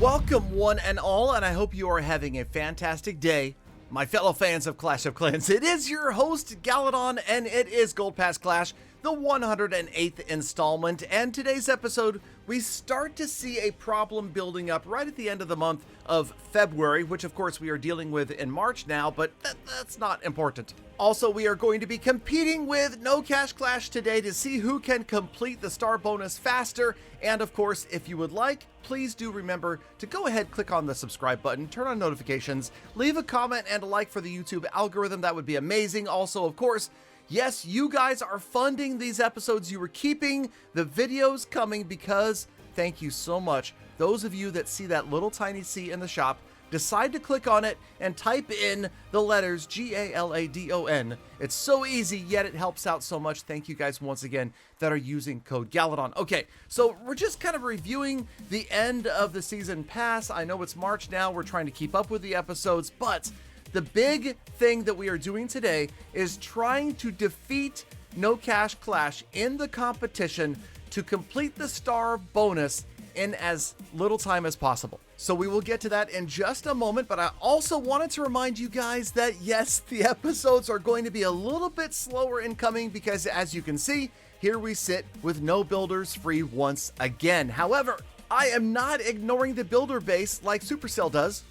Welcome one and all, and I hope you are having a fantastic day. My fellow fans of Clash of Clans, it is your host Galadon, and it is Gold Pass Clash, the 108th installment, and today's episode, we start to see a problem building up right at the end of the month of February, which of course we are dealing with in March now, but that's not important. Also, we are going to be competing with No Cash Clash today to see who can complete the star bonus faster, and of course, if you would like, please do remember to go ahead, click on the subscribe button, turn on notifications, leave a comment and a like for the YouTube algorithm. That would be amazing. Also, of course, yes, you guys are funding these episodes. You are keeping the videos coming because thank you so much. Those of you that see that little tiny C in the shop, decide to click on it and type in the letters Galadon. It's so easy, yet it helps out so much. Thank you guys once again that are using code Galadon. Okay, so we're just kind of reviewing the end of the season pass. I know it's March now. We're trying to keep up with the episodes, but the big thing that we are doing today is trying to defeat No Cash Clash in the competition to complete the star bonus in as little time as possible. So we will get to that in just a moment, but I also wanted to remind you guys that yes, the episodes are going to be a little bit slower in coming because as you can see, here we sit with no builders free once again. However, I am not ignoring the builder base like Supercell does.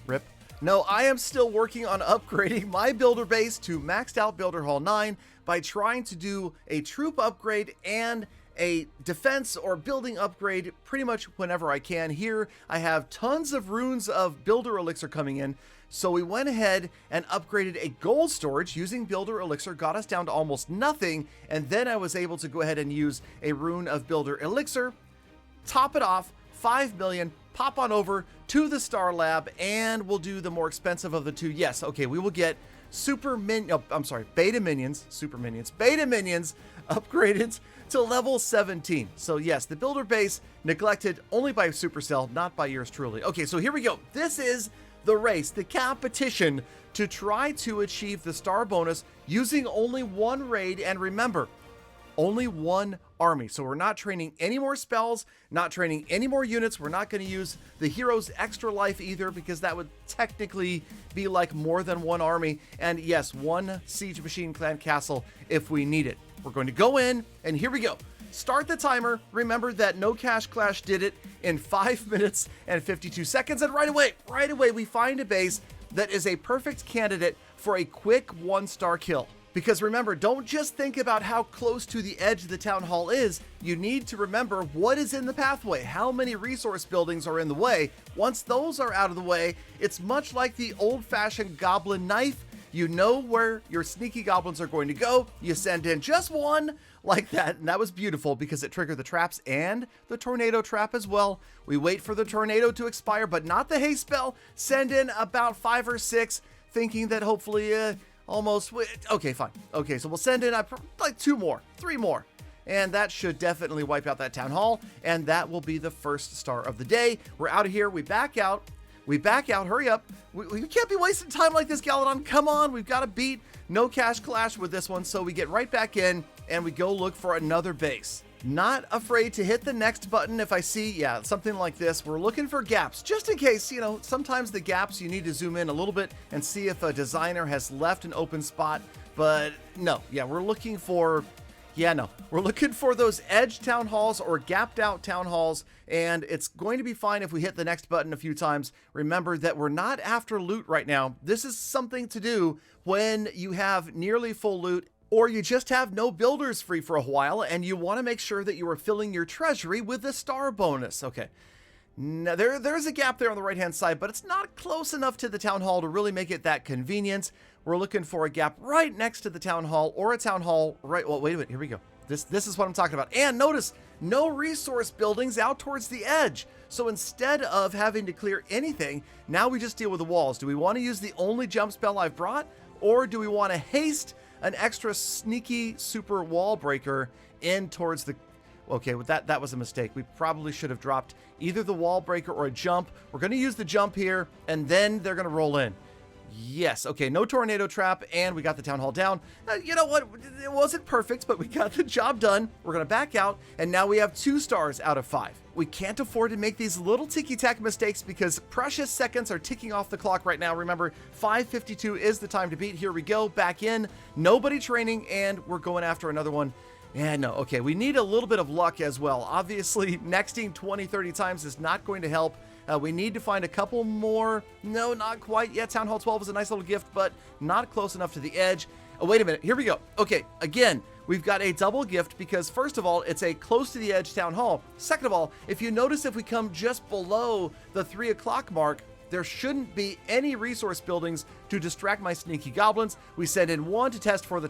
RIP. No, I am still working on upgrading my builder base to maxed out Builder Hall 9 by trying to do a troop upgrade and a defense or building upgrade pretty much whenever I can. Here I have tons of runes of builder elixir coming in, so we went ahead and upgraded a gold storage using builder elixir, got us down to almost nothing, and then I was able to go ahead and use a rune of builder elixir, top it off, 5 million, pop on over to the Star Lab, and we'll do the more expensive of the two. Yes, okay, we will get beta minions upgraded to level 17. So yes, the builder base neglected only by Supercell, not by yours truly. Okay, so here we go. This is the race, the competition to try to achieve the star bonus using only one raid, and remember, only one army. So we're not training any more spells, not training any more units. We're not going to use the hero's extra life either because that would technically be like more than one army. And yes, one siege machine clan castle if we need it. We're going to go in and here we go. Start the timer. Remember that No Cash Clash did it in 5 minutes and 52 seconds. And right away, we find a base that is a perfect candidate for a quick 1-star kill. Because remember, don't just think about how close to the edge the town hall is. You need to remember what is in the pathway, how many resource buildings are in the way. Once those are out of the way, it's much like the old-fashioned goblin knife. You know where your sneaky goblins are going to go. You send in just one like that, and that was beautiful because it triggered the traps and the tornado trap as well. We wait for the tornado to expire, but not the haste spell. Send in about 5 or 6, thinking that hopefully okay, fine. Okay, so we'll send in like 2 more, 3 more. And that should definitely wipe out that town hall. And that will be the first star of the day. We're out of here. We back out. Hurry up. We can't be wasting time like this, Galadon. Come on. We've got to beat No Cash Clash with this one. So we get right back in and we go look for another base. Not afraid to hit the next button if I see, something like this. We're looking for gaps, just in case, sometimes the gaps you need to zoom in a little bit and see if a designer has left an open spot. But no, we're looking for, we're looking for those edge town halls or gapped out town halls, and it's going to be fine if we hit the next button a few times. Remember that we're not after loot right now. This is something to do when you have nearly full loot, or you just have no builders free for a while and you want to make sure that you are filling your treasury with the star bonus. Okay, now there's a gap there on the right hand side, but it's not close enough to the town hall to really make it that convenient. We're looking for a gap right next to the town hall, or a town hall right, well, wait a minute, here we go. This is what I'm talking about. And notice, no resource buildings out towards the edge. So instead of having to clear anything, now we just deal with the walls. Do we want to use the only jump spell I've brought, or do we want to haste an extra sneaky super wall breaker in towards the... Okay, well, that was a mistake. We probably should have dropped either the wall breaker or a jump. We're going to use the jump here, and then they're going to roll in. Yes. Okay, no tornado trap, and we got the town hall down. You know what? It wasn't perfect, but we got the job done. We're going to back out, and now we have 2 stars out of 5. We can't afford to make these little ticky-tack mistakes because precious seconds are ticking off the clock right now. Remember, 5:52 is the time to beat. Here we go, back in. Nobody training, and we're going after another one. And no, okay, we need a little bit of luck as well. Obviously, nexting 20, 30 times is not going to help. We need to find a couple more. No, not quite yet. Town Hall 12 is a nice little gift, but not close enough to the edge. Oh, wait a minute. Here we go. Okay, again, we've got a double gift because, first of all, it's a close to the edge Town Hall. Second of all, if you notice, if we come just below the 3 o'clock mark, there shouldn't be any resource buildings to distract my sneaky goblins. We send in 1 to test for the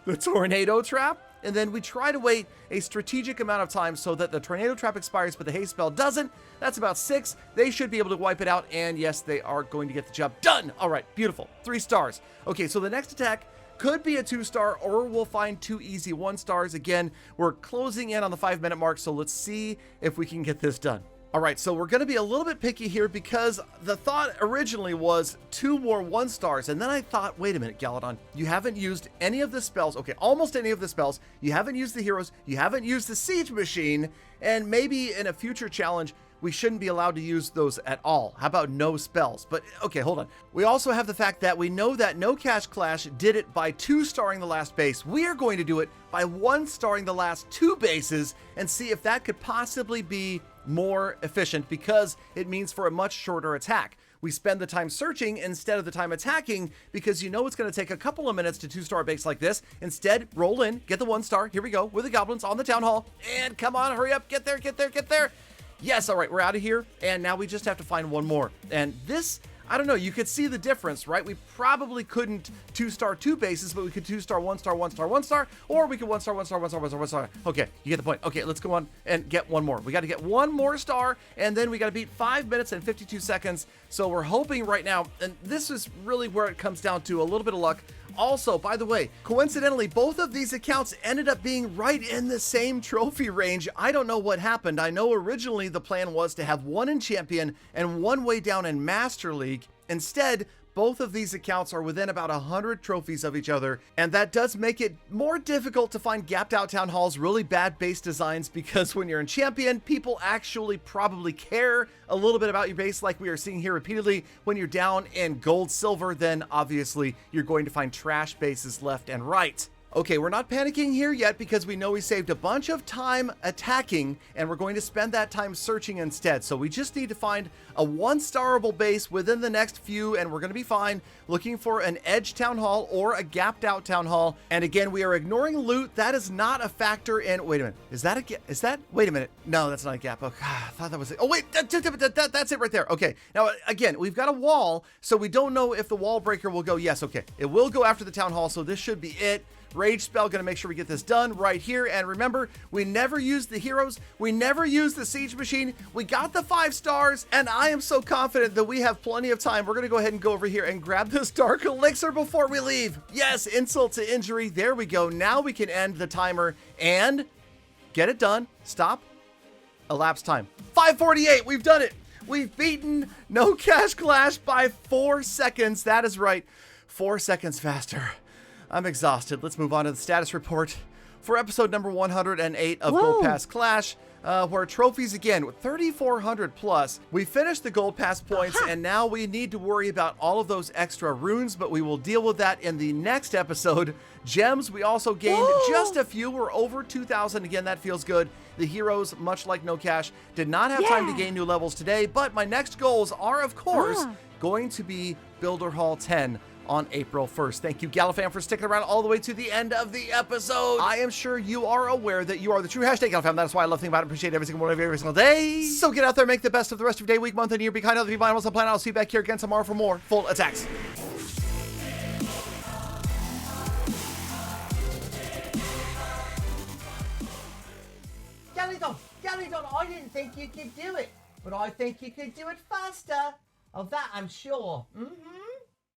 the tornado trap. And then we try to wait a strategic amount of time so that the tornado trap expires, but the haste spell doesn't. That's about 6. They should be able to wipe it out. And yes, they are going to get the job done. All right, beautiful. 3 stars. Okay, so the next attack could be a 2-star, or we'll find 2 easy 1-stars. Again, we're closing in on the 5-minute mark, so let's see if we can get this done. All right, so we're going to be a little bit picky here because the thought originally was 2 more 1-stars. And then I thought, wait a minute, Galadon, you haven't used any of the spells. Okay, almost any of the spells. You haven't used the heroes. You haven't used the siege machine. And maybe in a future challenge, we shouldn't be allowed to use those at all. How about no spells? But okay, hold on. We also have the fact that we know that No Cash Clash did it by 2-starring the last base. We are going to do it by 1-starring the last 2 bases and see if that could possibly be more efficient because it means for a much shorter attack. We spend the time searching instead of the time attacking because you know it's going to take a couple of minutes to 2-star base like this. Instead, roll in, get the 1-star. Here we go with the goblins on the town hall. And come on, hurry up, get there, get there, get there. Yes, all right, we're out of here. And now we just have to find 1 more. And this, I don't know, you could see the difference, right? We probably couldn't 2-star 2 bases, but we could 2-star 1-star, 1-star, 1-star, or we could 1-star, 1-star, 1-star, 1-star, 1-star. Okay, you get the point. Okay, let's go on and get 1 more. We got to get 1 more star, and then we got to beat 5 minutes and 52 seconds. So we're hoping right now, and this is really where it comes down to a little bit of luck. Also, by the way, coincidentally, both of these accounts ended up being right in the same trophy range. I don't know what happened. I know originally the plan was to have 1 in Champion and 1 way down in Master League. Instead, both of these accounts are within about 100 trophies of each other, and that does make it more difficult to find gapped out town halls, really bad base designs, because when you're in Champion, people actually probably care a little bit about your base like we are seeing here repeatedly. When you're down in gold, silver, then obviously you're going to find trash bases left and right. Okay, we're not panicking here yet because we know we saved a bunch of time attacking and we're going to spend that time searching instead. So we just need to find a 1-starable base within the next few and we're going to be fine. Looking for an edge town hall or a gapped out town hall. And again, we are ignoring loot. That is not a factor in, wait a minute, wait a minute. No, that's not a gap. Oh, God, I thought that was it. Oh, wait, that's it right there. Okay, now again, we've got a wall, so we don't know if the wall breaker will go. Yes, okay, it will go after the town hall, so this should be it. Rage spell, gonna make sure we get this done right here. And remember, we never used the heroes. We never used the siege machine. We got the 5 stars, and I am so confident that we have plenty of time. We're gonna go ahead and go over here and grab this dark elixir before we leave. Yes, insult to injury. There we go. Now we can end the timer and get it done. Stop. Elapsed time. 5:48. We've done it. We've beaten No Cash Clash by 4 seconds. That is right. 4 seconds faster. I'm exhausted. Let's move on to the status report for episode number 108 of Gold Pass Clash, where trophies again, 3,400 plus. We finished the Gold Pass points, and now we need to worry about all of those extra runes, but we will deal with that in the next episode. Gems, we also gained just a few. We're over 2,000. Again, that feels good. The heroes, much like No Cash, did not have time to gain new levels today, but my next goals are, of course, going to be Builder Hall 10 on April 1st. Thank you, Galafam, for sticking around all the way to the end of the episode. I am sure you are aware that you are the true hashtag Galafam. That's why I love thinking about it, appreciate every single one of you every single day. So get out there, make the best of the rest of your day, week, month, and year. Be kind to other people, animals, and planet. I'll see you back here again tomorrow for more full attacks. Galadon, I didn't think you could do it, but I think you could do it faster. Of that, I'm sure.